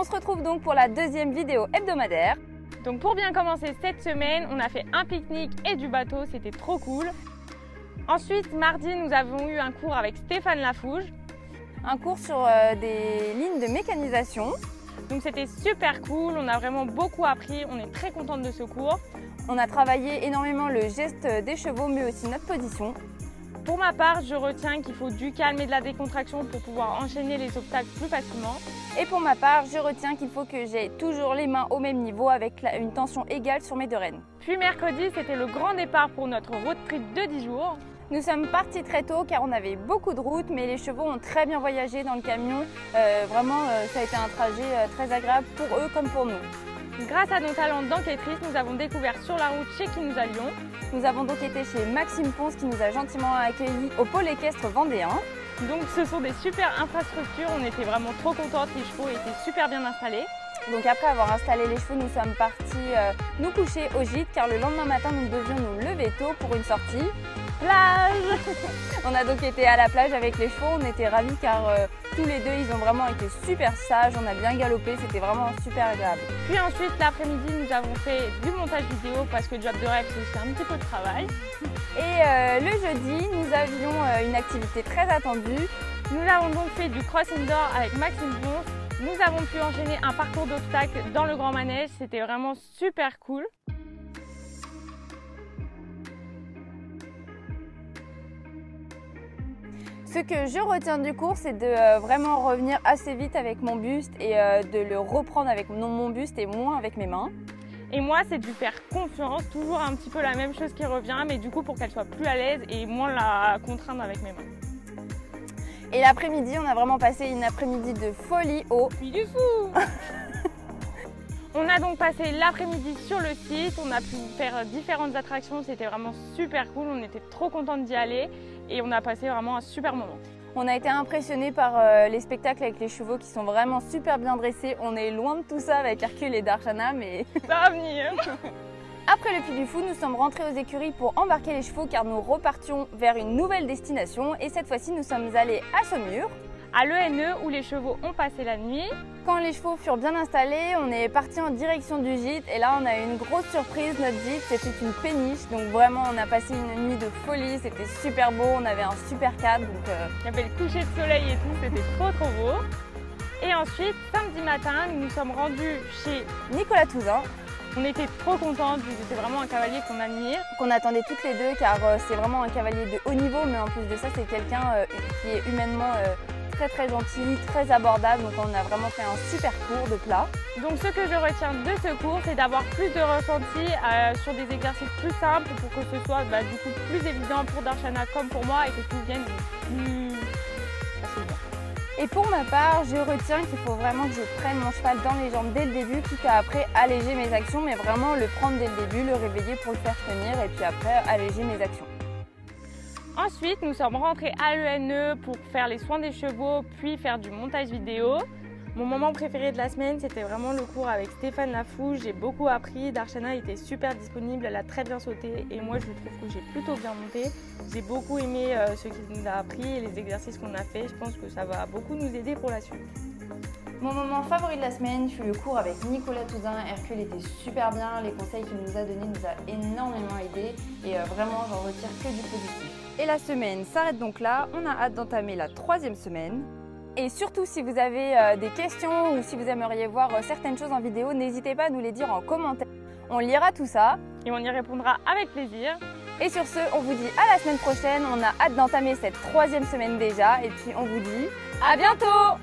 se retrouve donc pour la deuxième vidéo hebdomadaire. Donc pour bien commencer cette semaine, on a fait un pique-nique et du bateau, c'était trop cool. Ensuite, mardi, nous avons eu un cours avec Stéphane Lafouge. Un cours sur des lignes de mécanisation. Donc c'était super cool, on a vraiment beaucoup appris, on est très contente de ce cours. On a travaillé énormément le geste des chevaux, mais aussi notre position. Pour ma part, je retiens qu'il faut du calme et de la décontraction pour pouvoir enchaîner les obstacles plus facilement. Et pour ma part, je retiens qu'il faut que j'aie toujours les mains au même niveau avec une tension égale sur mes deux rênes. Puis mercredi, c'était le grand départ pour notre road trip de 10 jours. Nous sommes partis très tôt car on avait beaucoup de routes, mais les chevaux ont très bien voyagé dans le camion. Ça a été un trajet très agréable pour eux comme pour nous. Grâce à nos talents d'enquêtrice, nous avons découvert sur la route chez qui nous allions. Nous avons donc été chez Maxime Ponce qui nous a gentiment accueillis au pôle équestre vendéen. Donc ce sont des super infrastructures, on était vraiment trop contentes, les chevaux étaient super bien installés. Donc après avoir installé les chevaux, nous sommes partis nous coucher au gîte car le lendemain matin nous devions nous lever tôt pour une sortie. Plage. On a donc été à la plage avec les chevaux, on était ravis car tous les deux ils ont vraiment été super sages, on a bien galopé, c'était vraiment super agréable. Puis ensuite l'après-midi nous avons fait du montage vidéo parce que job de rêve c'est aussi un petit peu de travail. Et le jeudi nous avions une activité très attendue. Nous avons donc fait du cross indoor avec Maxime Ponce. Nous avons pu enchaîner un parcours d'obstacles dans le grand manège, c'était vraiment super cool. Ce que je retiens du cours, c'est de vraiment revenir assez vite avec mon buste et de le reprendre avec mon buste et moins avec mes mains. Et moi, c'est de lui faire confiance, toujours un petit peu la même chose qui revient, mais du coup pour qu'elle soit plus à l'aise et moins la contraindre avec mes mains. Et l'après-midi, on a vraiment passé une après-midi de folie au Puy du Fou. On a donc passé l'après-midi sur le site, on a pu faire différentes attractions, c'était vraiment super cool, on était trop contentes d'y aller et on a passé vraiment un super moment. On a été impressionnés par les spectacles avec les chevaux qui sont vraiment super bien dressés. On est loin de tout ça avec Hercule et Darshana, mais ça va venir. Après le Puy du Fou, nous sommes rentrés aux écuries pour embarquer les chevaux car nous repartions vers une nouvelle destination et cette fois-ci nous sommes allés à Saumur. À l'ENE où les chevaux ont passé la nuit. Quand les chevaux furent bien installés, on est parti en direction du gîte et là on a eu une grosse surprise. Notre gîte c'était une péniche, donc vraiment on a passé une nuit de folie, c'était super beau, on avait un super cadre. Il y avait le coucher de soleil et tout, c'était trop beau. Et ensuite, samedi matin, nous nous sommes rendus chez Nicolas Touzin. On était trop contents, c'était vraiment un cavalier qu'on admire. Qu'on attendait toutes les deux car c'est vraiment un cavalier de haut niveau, mais en plus de ça c'est quelqu'un qui est humainement très gentil, très abordable, donc on a vraiment fait un super cours de plat. Donc ce que je retiens de ce cours, c'est d'avoir plus de ressenti sur des exercices plus simples pour que ce soit du coup plus évident pour Darshana comme pour moi et que tout vienne plus facilement. Et pour ma part, je retiens qu'il faut vraiment que je prenne mon cheval dans les jambes dès le début, quitte à après alléger mes actions, mais vraiment le prendre dès le début, le réveiller pour le faire tenir et puis après alléger mes actions. Ensuite, nous sommes rentrés à l'ENE pour faire les soins des chevaux, puis faire du montage vidéo. Mon moment préféré de la semaine, c'était vraiment le cours avec Stéphane Lafouge. J'ai beaucoup appris, Darshana était super disponible, elle a très bien sauté et moi je trouve que j'ai plutôt bien monté. J'ai beaucoup aimé ce qu'il nous a appris et les exercices qu'on a fait. Je pense que ça va beaucoup nous aider pour la suite. Mon moment favori de la semaine fut le cours avec Nicolas Touzin. Hercule était super bien, les conseils qu'il nous a donnés nous a énormément aidés et vraiment j'en retire que du positif. Et la semaine s'arrête donc là, on a hâte d'entamer la 3e semaine. Et surtout si vous avez des questions ou si vous aimeriez voir certaines choses en vidéo, n'hésitez pas à nous les dire en commentaire. On lira tout ça. Et on y répondra avec plaisir. Et sur ce, on vous dit à la semaine prochaine. On a hâte d'entamer cette 3e semaine déjà. Et puis on vous dit à bientôt!